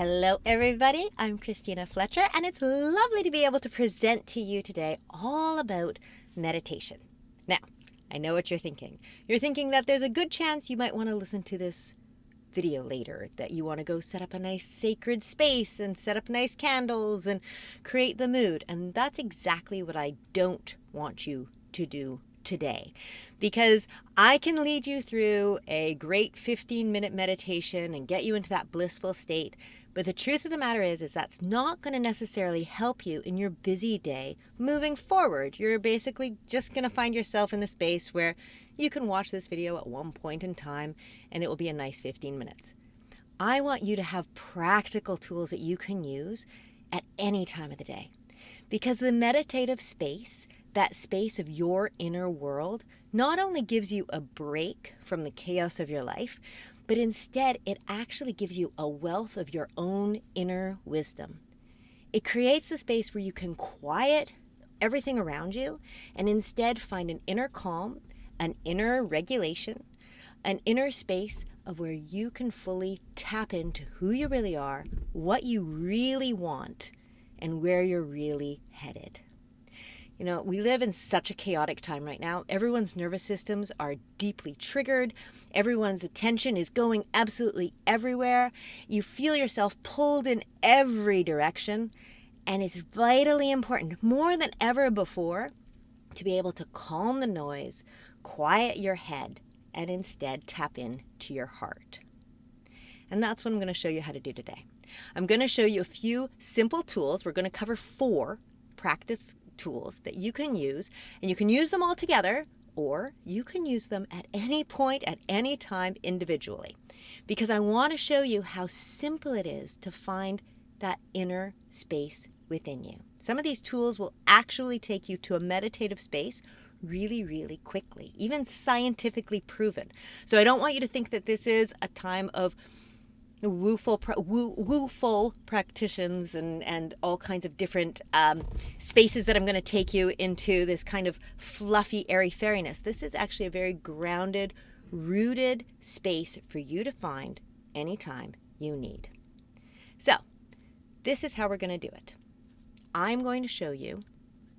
Hello, everybody. I'm Christina Fletcher, and it's lovely to be able to present to you today all about meditation. Now, I know what you're thinking. You're thinking that there's a good chance you might want to listen to this video later, that you want to go set up a nice sacred space and set up nice candles and create the mood. And that's exactly what I don't want you to do today, because I can lead you through a great 15-minute meditation and get you into that blissful state. But the truth of the matter is that's not going to necessarily help you in your busy day moving forward. You're basically just going to find yourself in a space where you can watch this video at one point in time and it will be a nice 15 minutes. I want you to have practical tools that you can use at any time of the day. Because the meditative space, that space of your inner world, not only gives you a break from the chaos of your life, but instead it actually gives you a wealth of your own inner wisdom. It creates a space where you can quiet everything around you and instead find an inner calm, an inner regulation, an inner space of where you can fully tap into who you really are, what you really want, and where you're really headed. You know, we live in such a chaotic time right now. Everyone's nervous systems are deeply triggered. Everyone's attention is going absolutely everywhere. You feel yourself pulled in every direction. And it's vitally important, more than ever before, to be able to calm the noise, quiet your head, and instead tap into your heart. And that's what I'm going to show you how to do today. I'm going to show you a few simple tools. We're going to cover 4 practice tools that you can use, and you can use them all together, or you can use them at any point, at any time individually, because I want to show you how simple it is to find that inner space within you. Some of these tools will actually take you to a meditative space really, really quickly, even scientifically proven. So I don't want you to think that this is a time of wooful practitioners and all kinds of different spaces that I'm going to take you into this kind of fluffy airy fairiness. This is actually a very grounded, rooted space for you to find anytime you need. So this is how we're going to do it. I'm going to show you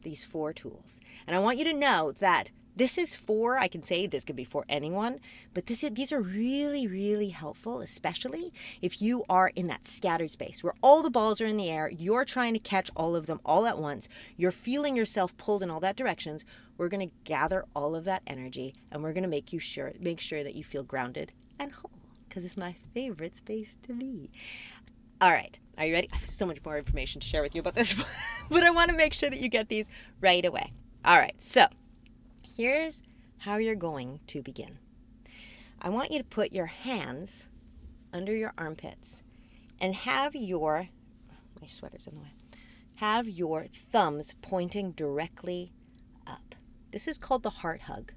these 4 tools, and I want you to know that this is for, I can say this could be for anyone, but these are really, really helpful, especially if you are in that scattered space where all the balls are in the air, you're trying to catch all of them all at once, you're feeling yourself pulled in all that directions. We're going to gather all of that energy, and we're going to make sure that you feel grounded and whole, because it's my favorite space to be. All right, are you ready? I have so much more information to share with you about this, but I want to make sure that you get these right away. All right, so here's how you're going to begin. I want you to put your hands under your armpits and have my sweater's in the way, have your thumbs pointing directly up. This is called the heart hug.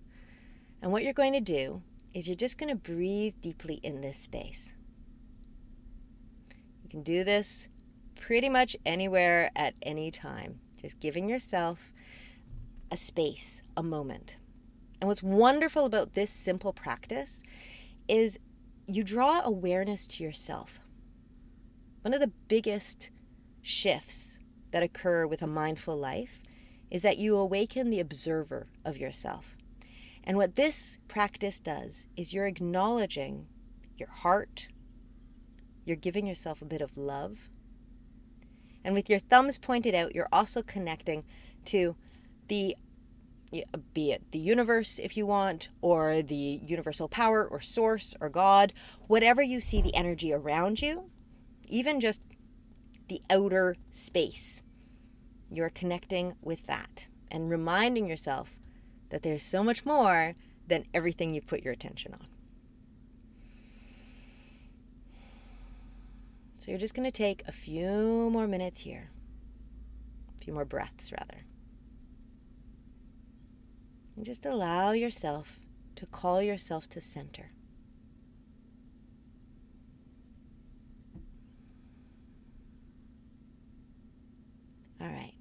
And what you're going to do is you're just going to breathe deeply in this space. You can do this pretty much anywhere at any time, just giving yourself a space, a moment. And what's wonderful about this simple practice is you draw awareness to yourself. One of the biggest shifts that occur with a mindful life is that you awaken the observer of yourself. And what this practice does is you're acknowledging your heart, you're giving yourself a bit of love, and with your thumbs pointed out, you're also connecting to be it the universe if you want, or the universal power or source or God, whatever you see the energy around you, even just the outer space. You're connecting with that and reminding yourself that there's so much more than everything you put your attention on. So you're just going to take a few more minutes here, a few more breaths rather. And just allow yourself to call yourself to center. All right.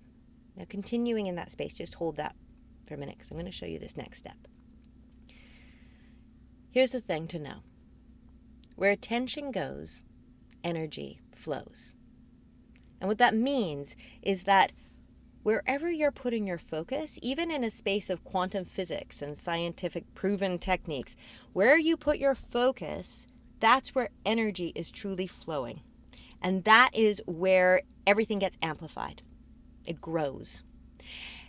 Now continuing in that space, just hold that for a minute because I'm going to show you this next step. Here's the thing to know. Where attention goes, energy flows. And what that means is that wherever you're putting your focus, even in a space of quantum physics and scientific proven techniques, where you put your focus, that's where energy is truly flowing. And that is where everything gets amplified. It grows.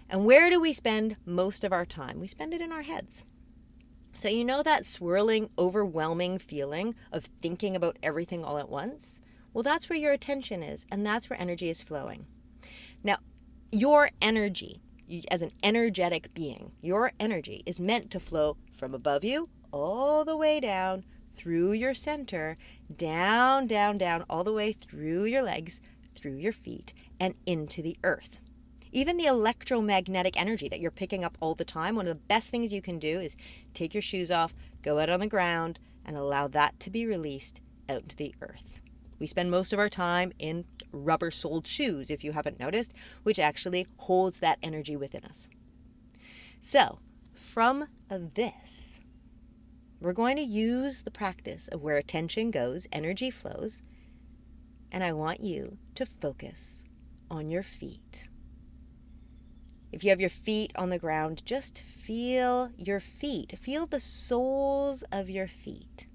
And where do we spend most of our time? We spend it in our heads. So you know that swirling, overwhelming feeling of thinking about everything all at once? Well, that's where your attention is, and that's where energy is flowing. Now, your energy, as an energetic being, your energy is meant to flow from above you all the way down through your center, down, down, down, all the way through your legs, through your feet, and into the earth. Even the electromagnetic energy that you're picking up all the time, one of the best things you can do is take your shoes off, go out on the ground, and allow that to be released out into the earth. We spend most of our time in rubber-soled shoes, if you haven't noticed, which actually holds that energy within us. So, from this, we're going to use the practice of where attention goes, energy flows, and I want you to focus on your feet. If you have your feet on the ground, just feel your feet. Feel the soles of your feet.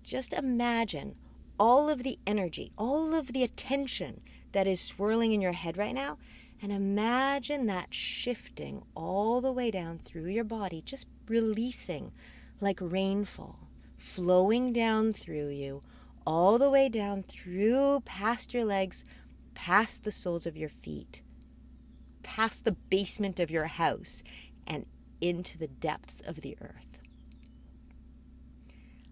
Just imagine all of the energy, all of the attention that is swirling in your head right now, and imagine that shifting all the way down through your body, just releasing like rainfall, flowing down through you, all the way down through past your legs, past the soles of your feet, past the basement of your house, and into the depths of the earth.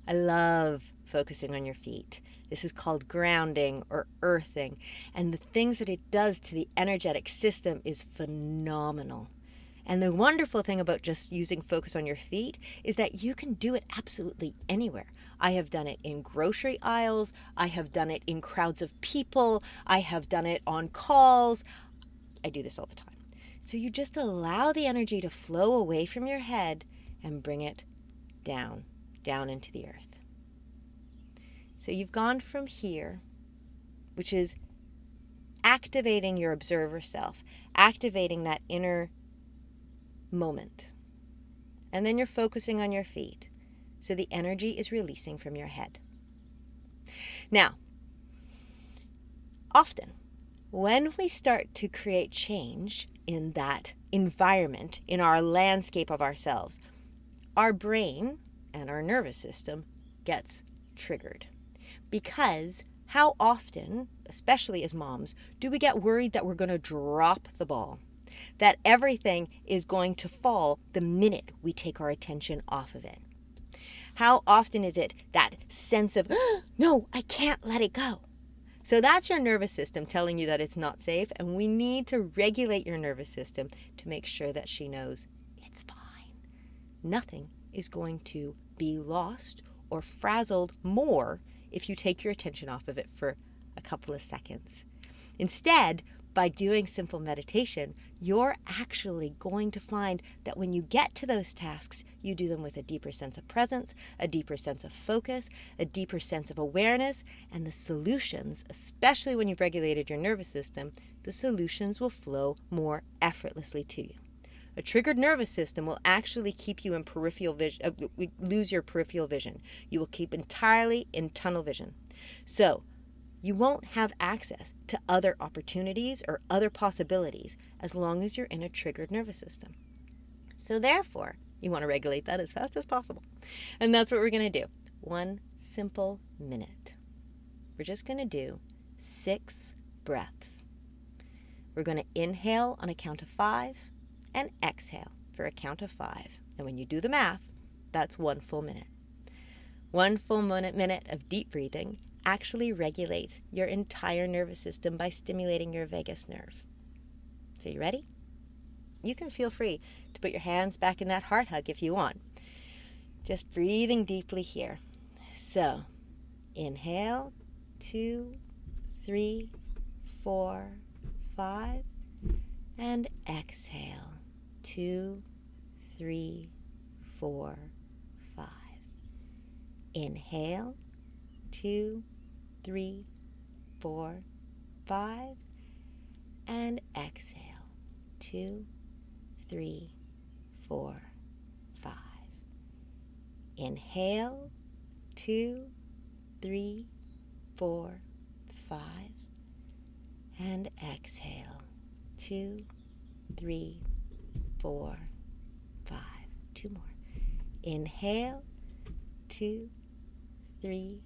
I love focusing on your feet. This is called grounding or earthing, and the things that it does to the energetic system is phenomenal. And the wonderful thing about just using focus on your feet is that you can do it absolutely anywhere. I have done it in grocery aisles. I have done it in crowds of people. I have done it on calls. I do this all the time. So you just allow the energy to flow away from your head and bring it down into the earth. So you've gone from here, which is activating your observer self, activating that inner moment. And then you're focusing on your feet. So the energy is releasing from your head. Now, often, when we start to create change in that environment, in our landscape of ourselves, our brain and our nervous system gets triggered. Because how often, especially as moms, do we get worried that we're going to drop the ball? That everything is going to fall the minute we take our attention off of it? How often is it that sense of, no, I can't let it go? So that's your nervous system telling you that it's not safe, and we need to regulate your nervous system to make sure that she knows it's fine. Nothing is going to be lost or frazzled more if you take your attention off of it for a couple of seconds. Instead, by doing simple meditation, you're actually going to find that when you get to those tasks, you do them with a deeper sense of presence, a deeper sense of focus, a deeper sense of awareness, and the solutions, especially when you've regulated your nervous system, the solutions will flow more effortlessly to you. A triggered nervous system will actually keep you in peripheral vision, lose your peripheral vision. You will keep entirely in tunnel vision. So, you won't have access to other opportunities or other possibilities as long as you're in a triggered nervous system. So therefore, you want to regulate that as fast as possible. And that's what we're going to do. 1 simple minute. We're just going to do 6 breaths. We're going to inhale on a count of 5 and exhale for a count of 5. And when you do the math, that's 1 full minute. 1 full minute of deep breathing actually regulates your entire nervous system by stimulating your vagus nerve. So you ready? You can feel free to put your hands back in that heart hug if you want. Just breathing deeply here. So, inhale, 2, 3, 4, 5, and exhale, 2, 3, 4, 5. Inhale, 2, 3, 4, 5. And exhale. 2, 3, 4, 5. Inhale. 2, 3, 4, 5. And exhale. 2, 3, 4, 5. 2 more. Inhale. 2, 3,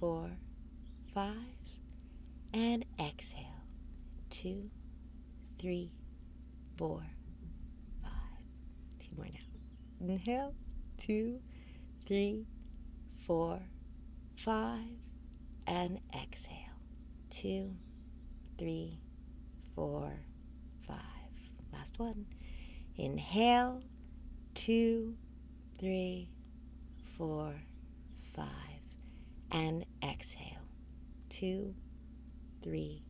4, 5. And exhale. 2, 3, 4, 5. 2 more now. Inhale. 2, 3, 4, 5. And exhale. 2, 3, 4, 5. Last one. Inhale. 2, 3, 4, 5. And exhale. 2, 3,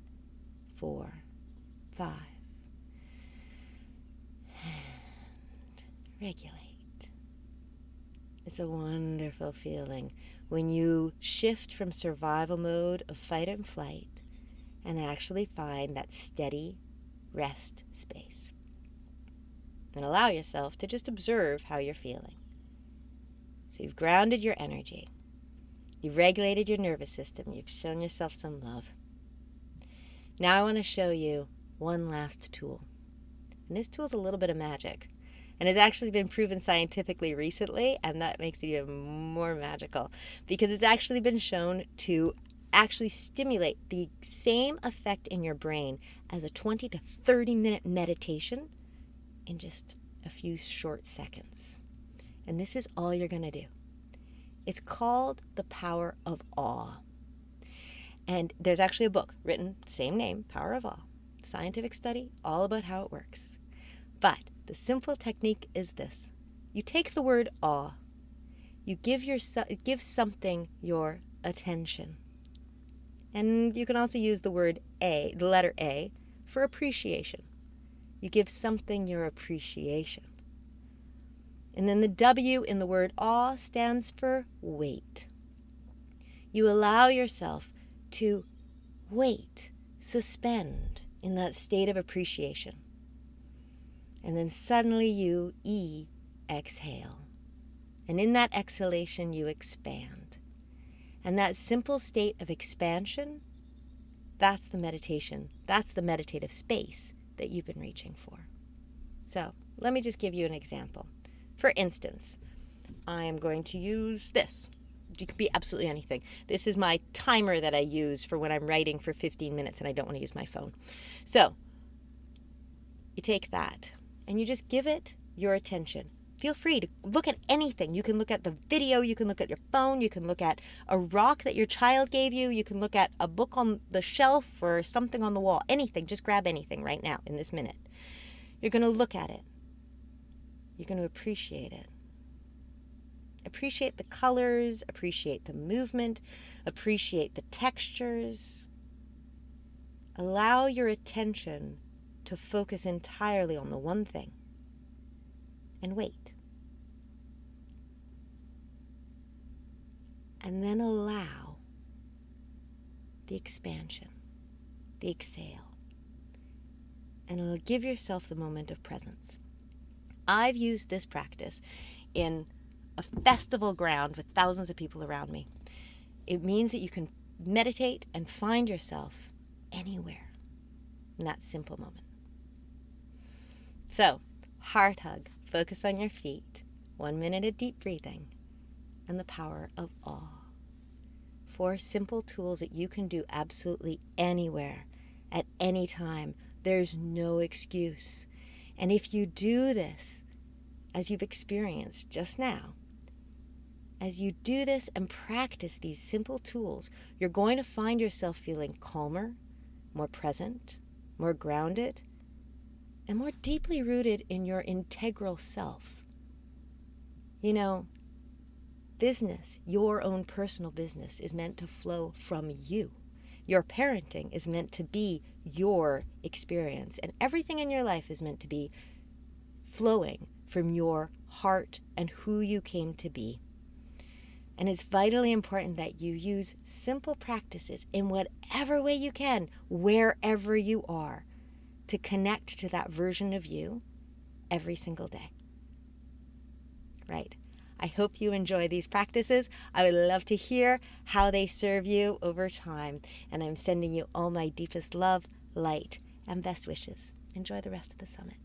4, 5. And regulate. It's a wonderful feeling when you shift from survival mode of fight and flight and actually find that steady rest space. And allow yourself to just observe how you're feeling. So you've grounded your energy. You've regulated your nervous system. You've shown yourself some love. Now I want to show you one last tool. And this tool is a little bit of magic. And it's actually been proven scientifically recently, and that makes it even more magical because it's actually been shown to actually stimulate the same effect in your brain as a 20 to 30 minute meditation in just a few short seconds. And this is all you're going to do. It's called The Power of Awe. And there's actually a book written, same name, Power of Awe. Scientific study, all about how it works. But the simple technique is this. You take the word awe. You give something your attention. And you can also use the word A, the letter A, for appreciation. You give something your appreciation. And then the W in the word awe stands for wait. You allow yourself to wait, suspend in that state of appreciation. And then suddenly you exhale. And in that exhalation, you expand. And that simple state of expansion, that's the meditation. That's the meditative space that you've been reaching for. So let me just give you an example. For instance, I am going to use this. It could be absolutely anything. This is my timer that I use for when I'm writing for 15 minutes and I don't want to use my phone. So you take that and you just give it your attention. Feel free to look at anything. You can look at the video, you can look at your phone, you can look at a rock that your child gave you, you can look at a book on the shelf or something on the wall. Anything, just grab anything right now in this minute. You're going to look at it. You're going to appreciate it. Appreciate the colors, appreciate the movement, appreciate the textures. Allow your attention to focus entirely on the one thing. And wait. And then allow the expansion, the exhale. And give yourself the moment of presence. I've used this practice in a festival ground with thousands of people around me. It means that you can meditate and find yourself anywhere in that simple moment. So, heart hug, focus on your feet, 1 minute of deep breathing, and the power of awe. 4 simple tools that you can do absolutely anywhere, at any time. There's no excuse. And if you do this, as you've experienced just now, as you do this and practice these simple tools, you're going to find yourself feeling calmer, more present, more grounded, and more deeply rooted in your integral self. You know, business, your own personal business, is meant to flow from you. Your parenting is meant to be your experience, and everything in your life is meant to be flowing from your heart and who you came to be. And it's vitally important that you use simple practices in whatever way you can, wherever you are, to connect to that version of you every single day. Right? I hope you enjoy these practices. I would love to hear how they serve you over time. And I'm sending you all my deepest love, light, and best wishes. Enjoy the rest of the summit.